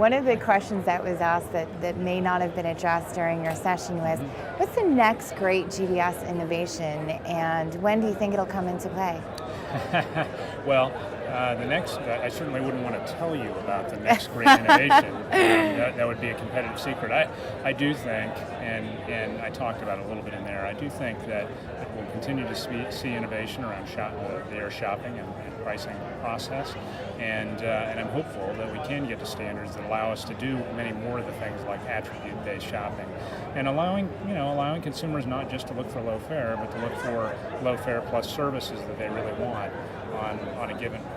One of the questions that was asked that may not have been addressed during your session was, what's the next great GDS innovation, and when do you think it'll come into play? Well, I certainly wouldn't want to tell you about the next great innovation. That would be a competitive secret. I do think, and I talked about it a little bit in there, I do think that we'll continue to see innovation around the air shopping and pricing process, and I'm hopeful that we can get to standards that allow us to do many more of the things like attribute-based shopping, and allowing consumers not just to look for low fare, but to look for low fare plus services that they really want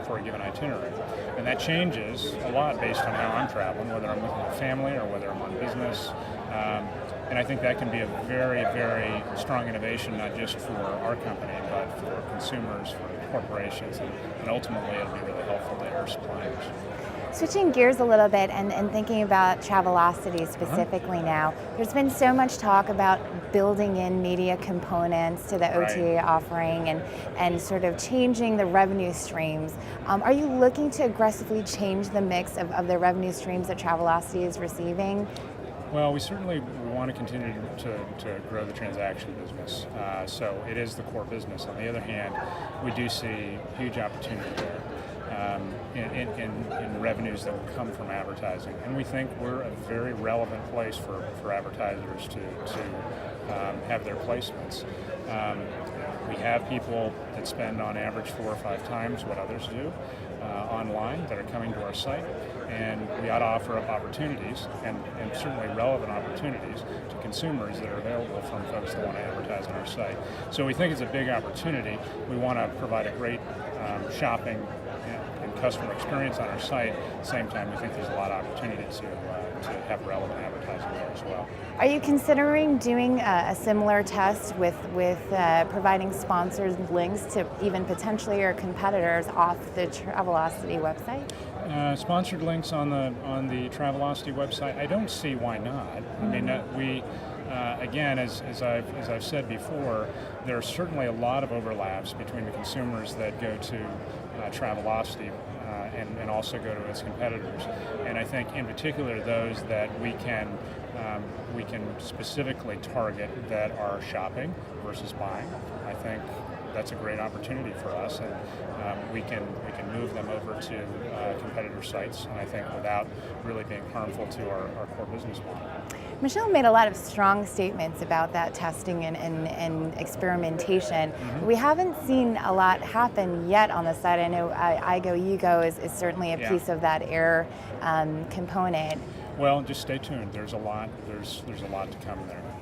for a given itinerary. And that changes a lot based on how I'm traveling, whether I'm with my family or whether I'm on business. And I think that can be a very, very strong innovation, not just for our company, but for consumers, for corporations, and ultimately it'll be really helpful to air suppliers. Switching gears a little bit and thinking about Travelocity specifically now, there's been so much talk about building in media components to the OTA offering and sort of changing the revenue streams. Are you looking to aggressively change the mix of the revenue streams that Travelocity is receiving? Well, we certainly want to continue to grow the transaction business. So it is the core business. On the other hand, we do see huge opportunity there. In revenues that will come from advertising, and we think we're a very relevant place for advertisers to have their placements. We have people that spend on average 4 or 5 times what others do online that are coming to our site, and we ought to offer up opportunities and certainly relevant opportunities to consumers that are available from folks that want to advertise on our site. So we think it's a big opportunity. We want to provide a great shopping and customer experience on our site. At the same time, we think there's a lot of opportunity to have relevant advertising there as well. Are you considering doing a similar test with providing sponsored links to even potentially your competitors off the Travelocity website? Sponsored links on the Travelocity website, I don't see why not. I mean, again, as I've said before, there are certainly a lot of overlaps between the consumers that go to Travelocity and also go to its competitors. And I think in particular those that we can specifically target that are shopping versus buying. I think that's a great opportunity for us, and we can move them over to competitor sites, and I think without really being harmful to our core business model. Michelle made a lot of strong statements about that testing and experimentation. We haven't seen a lot happen yet on the site. I know I Go, You Go is certainly a piece of that air component. Well, just stay tuned. There's a lot to come there.